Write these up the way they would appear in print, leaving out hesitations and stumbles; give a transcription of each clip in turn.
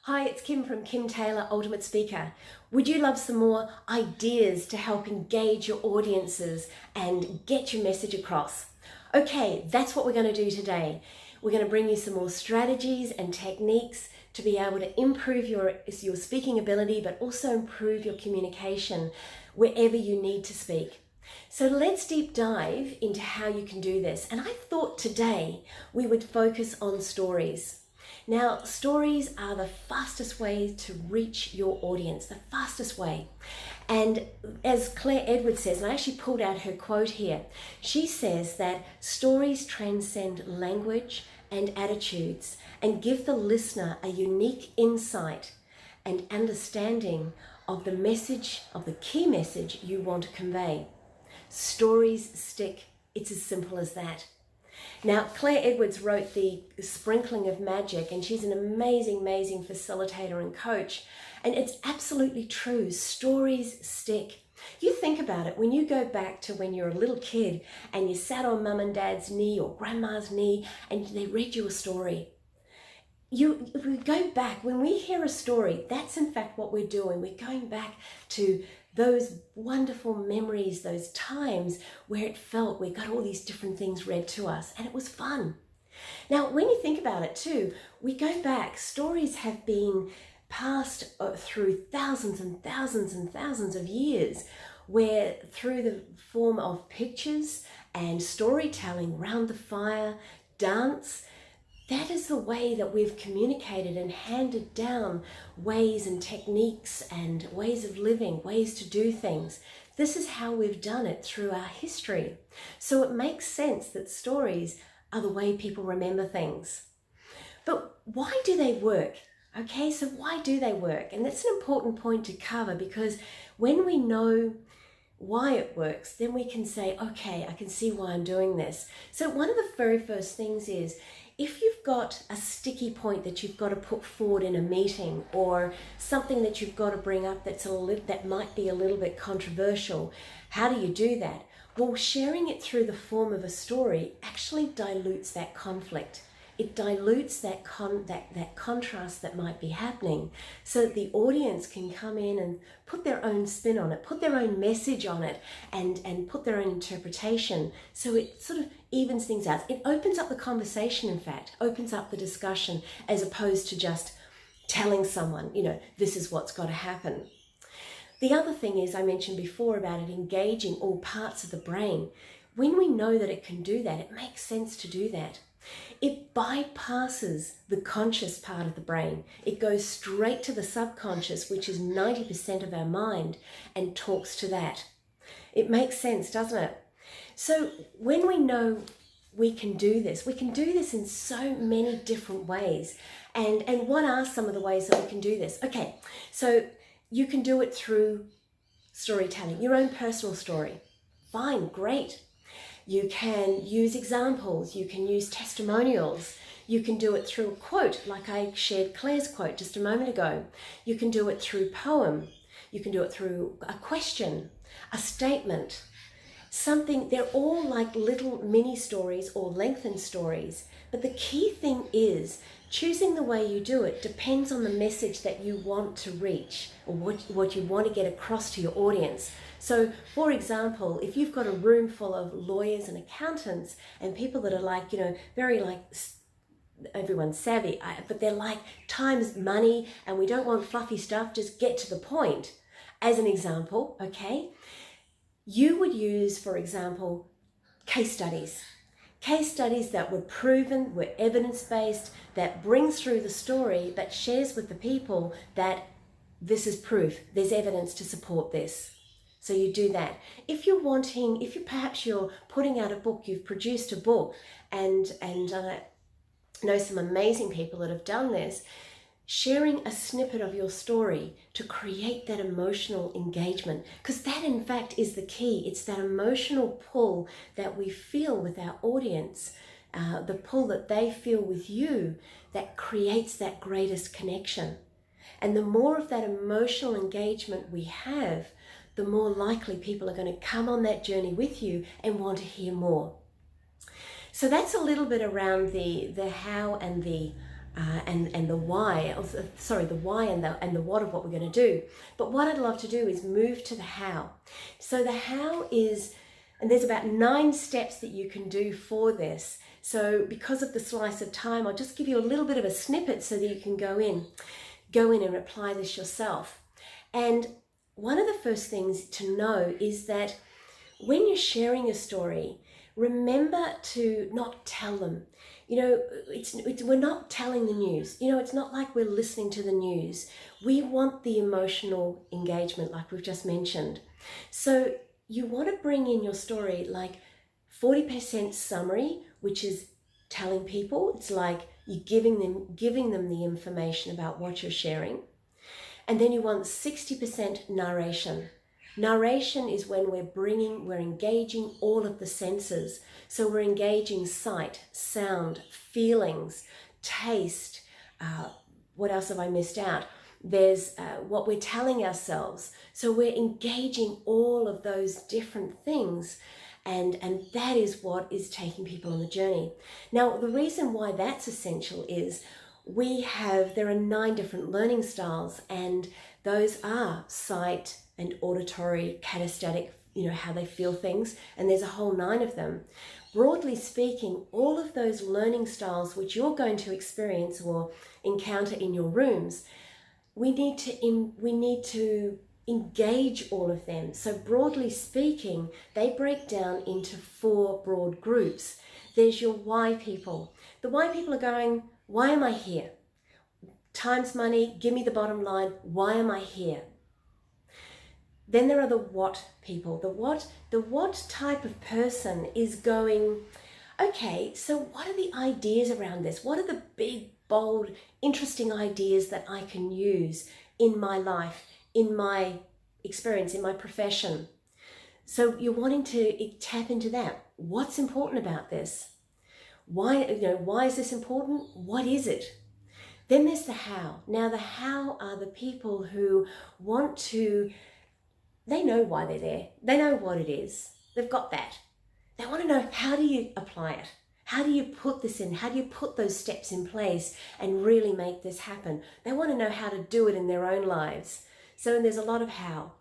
Hi, it's Kim from Kim Taylor, Ultimate Speaker. Would you love some more ideas to help engage your audiences and get your message across? Okay, that's what we're going to do today. We're going to bring you some more strategies and techniques to be able to improve your speaking ability, but also improve your communication wherever you need to speak. So let's deep dive into how you can do this. And I thought today we would focus on stories. Now, stories are the fastest way to reach your audience, the fastest way. And as Claire Edwards says, and I actually pulled out her quote here, she says that stories transcend language and attitudes and give the listener a unique insight and understanding of the message, of the key message you want to convey. Stories stick. It's as simple as that. Now, Claire Edwards wrote The Sprinkling of Magic, and she's an amazing, amazing facilitator and coach. And it's absolutely true. Stories stick. You think about it, when you go back to when you're a little kid and you sat on mum and dad's knee or grandma's knee and they read you a story. If we go back, when we hear a story, that's in fact what we're doing. We're going back to those wonderful memories, those times where it felt we got all these different things read to us and it was fun. Now, when you think about it too, we go back, stories have been passed through thousands and thousands and thousands of years, where through the form of pictures and storytelling around the fire, dance, that is the way that we've communicated and handed down ways and techniques and ways of living, ways to do things. This is how we've done it through our history. So it makes sense that stories are the way people remember things. But why do they work? Okay, so why do they work? And that's an important point to cover, because when we know why it works, then we can say, okay, I can see why I'm doing this. So one of the very first things is, if you've got a sticky point that you've got to put forward in a meeting, or something that you've got to bring up that might be a little bit controversial, how do you do that? Well, sharing it through the form of a story actually dilutes that conflict. It dilutes that contrast that might be happening, so that the audience can come in and put their own spin on it, put their own message on it, and put their own interpretation. So it sort of evens things out. It opens up the conversation, in fact, opens up the discussion, as opposed to just telling someone, this is what's got to happen. The other thing is, I mentioned before about it engaging all parts of the brain. When we know that it can do that, it makes sense to do that. It bypasses the conscious part of the brain. It goes straight to the subconscious, which is 90% of our mind, and talks to that. It makes sense, doesn't it? So when we know we can do this in so many different ways. And what are some of the ways that we can do this? Okay, so you can do it through storytelling, your own personal story. Fine, great. You can use examples, you can use testimonials, you can do it through a quote, like I shared Claire's quote just a moment ago. You can do it through poem, you can do it through a question, a statement, something. They're all like little mini stories or lengthened stories. But the key thing is, choosing the way you do it depends on the message that you want to reach, or what you want to get across to your audience. So, for example, if you've got a room full of lawyers and accountants and people that are very everyone's savvy, but they're like, time's money and we don't want fluffy stuff, just get to the point. As an example, okay, you would use, for example, case studies that were proven, were evidence-based, that brings through the story, that shares with the people that this is proof, there's evidence to support this. So you do that. If you're perhaps you're putting out a book, you've produced a book, and I know some amazing people that have done this, sharing a snippet of your story to create that emotional engagement, because that in fact is the key. It's that emotional pull that we feel with our audience, the pull that they feel with you, that creates that greatest connection. And the more of that emotional engagement we have, the more likely people are going to come on that journey with you and want to hear more. So that's a little bit around the how and the and the why, the why and the what of what we're going to do. But what I'd love to do is move to the how. So the how is, and there's about 9 steps that you can do for this. So because of the slice of time, I'll just give you a little bit of a snippet so that you can go in and apply this yourself. And one of the first things to know is that when you're sharing a story, remember to not tell them. We're not telling the news. It's not like we're listening to the news. We want the emotional engagement, like we've just mentioned. So you want to bring in your story like 40% summary, which is telling people. It's like you're giving them the information about what you're sharing. And then you want 60% narration. Narration is when we're engaging all of the senses. So we're engaging sight, sound, feelings, taste. What else have I missed out? There's what we're telling ourselves. So we're engaging all of those different things. And that is what is taking people on the journey. Now, the reason why that's essential is there are 9 different learning styles, and those are sight and auditory, kinesthetic, how they feel things, and there's a whole 9 of them. Broadly speaking, all of those learning styles which you're going to experience or encounter in your rooms, we need to engage all of them. So broadly speaking, they break down into 4 broad groups. There's your why people. The why people are going, why am I here? Time's money, give me the bottom line, why am I here? Then there are the what people. The what type of person is going, okay, so what are the ideas around this? What are the big, bold, interesting ideas that I can use in my life, in my experience, in my profession? So you're wanting to tap into that. What's important about this? Why is this important? What is it? Then there's the how. Now the how are the people who they know why they're there. They know what it is. They've got that. They want to know, how do you apply it? How do you put this in? How do you put those steps in place and really make this happen? They want to know how to do it in their own lives. So there's a lot of how.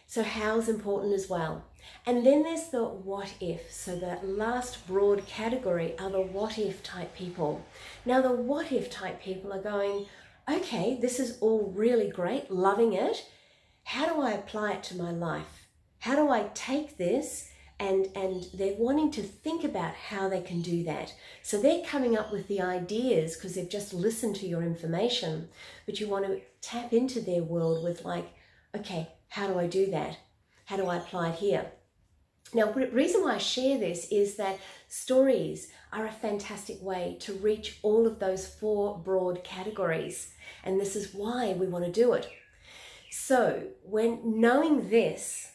So how's important as well. And then there's the what if. So the last broad category are the what if type people. Now the what if type people are going, okay, this is all really great, loving it. How do I apply it to my life? How do I take this? And they're wanting to think about how they can do that. So they're coming up with the ideas because they've just listened to your information, but you want to tap into their world with like, okay, how do I do that? How do I apply it here? Now, the reason why I share this is that stories are a fantastic way to reach all of those 4 broad categories. And this is why we want to do it. So when knowing this,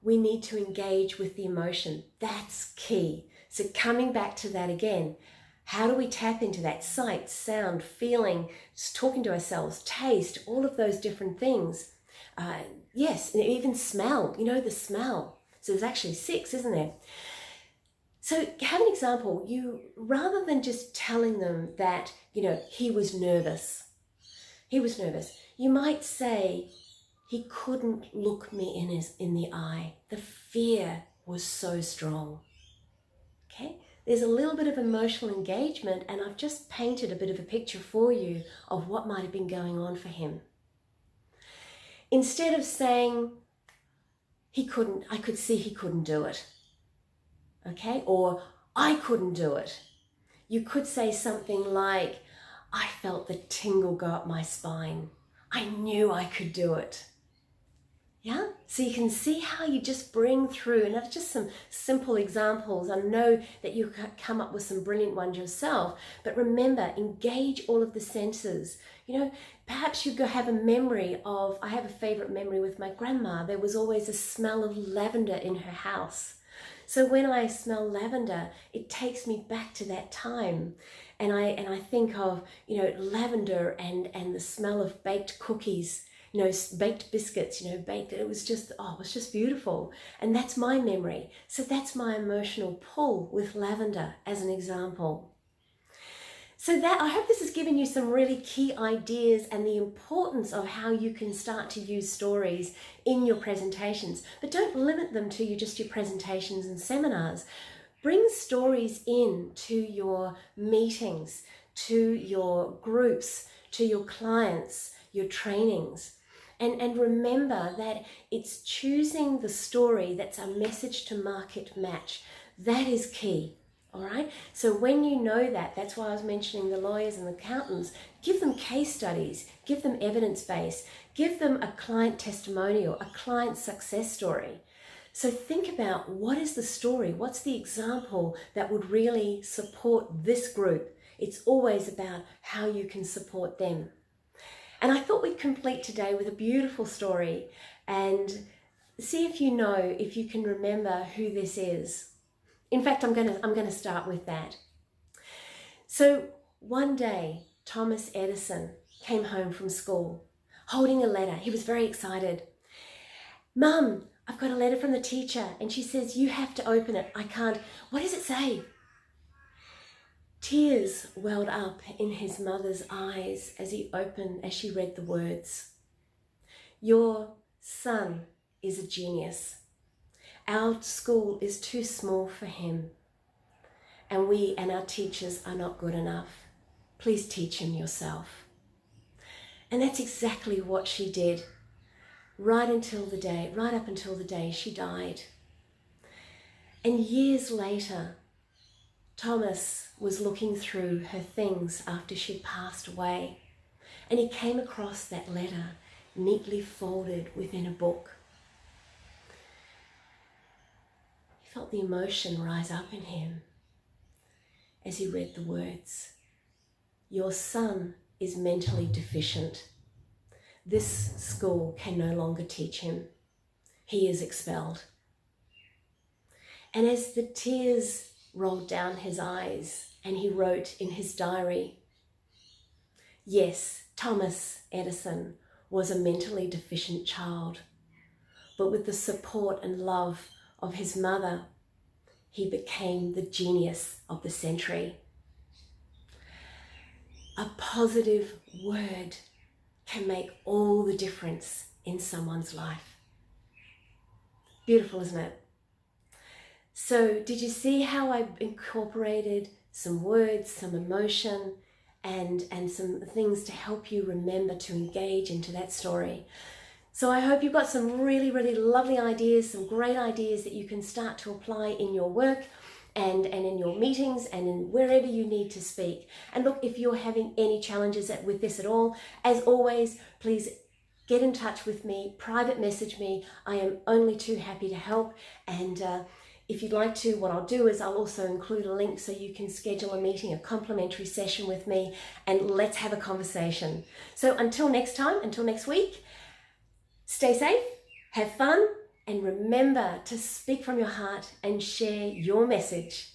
we need to engage with the emotion. That's key. So coming back to that again, how do we tap into that sight, sound, feeling, just talking to ourselves, taste, all of those different things. Yes, and even smell, the smell. So there's actually 6, isn't there? So have an example. Rather than just telling them that, he was nervous. You might say, he couldn't look me in the eye. The fear was so strong. Okay? There's a little bit of emotional engagement, and I've just painted a bit of a picture for you of what might have been going on for him. Instead of saying, I could see he couldn't do it. Okay? Or I couldn't do it. You could say something like, I felt the tingle go up my spine. I knew I could do it. Yeah, so you can see how you just bring through, and that's just some simple examples. I know that you come up with some brilliant ones yourself, but remember, engage all of the senses. Perhaps you have a memory of, I have a favorite memory with my grandma. There was always a smell of lavender in her house. So when I smell lavender, it takes me back to that time. And I think of, lavender and the smell of baked cookies, baked biscuits, baked, it was just beautiful. And that's my memory. So that's my emotional pull with lavender as an example. So that, I hope this has given you some really key ideas and the importance of how you can start to use stories in your presentations. But don't limit them to just your presentations and seminars. Bring stories in to your meetings, to your groups, to your clients, your trainings. And remember that it's choosing the story that's a message to market match. That is key. All right. So when you know that, that's why I was mentioning the lawyers and the accountants, give them case studies, give them evidence base, give them a client testimonial, a client success story. So think about, what is the story? What's the example that would really support this group? It's always about how you can support them. And I thought we'd complete today with a beautiful story and see if you know, if you can remember who this is. In fact, I'm going to start with that. So one day, Thomas Edison came home from school holding a letter. He was very excited. "Mum, I've got a letter from the teacher," and she says, "You have to open it. I can't." "What does it say?" Tears welled up in his mother's eyes as she read the words. "Your son is a genius. Our school is too small for him, and we and our teachers are not good enough. Please teach him yourself." And that's exactly what she did, right up until the day she died. And years later, Thomas was looking through her things after she'd passed away, and he came across that letter neatly folded within a book. He felt the emotion rise up in him as he read the words. "Your son is mentally deficient. This school can no longer teach him. He is expelled." And as the tears rolled down his eyes and he wrote in his diary, yes, Thomas Edison was a mentally deficient child, but with the support and love of his mother, he became the genius of the century. A positive word can make all the difference in someone's life. Beautiful, isn't it? So did you see how I incorporated some words, some emotion, and some things to help you remember to engage into that story? So I hope you've got some really, really lovely ideas, some great ideas that you can start to apply in your work and in your meetings and in wherever you need to speak. And look, if you're having any challenges with this at all, as always, please get in touch with me, private message me. I am only too happy to help. And if you'd like to, what I'll do is I'll also include a link so you can schedule a meeting, a complimentary session with me, and let's have a conversation. So until next time, until next week, stay safe, have fun, and remember to speak from your heart and share your message.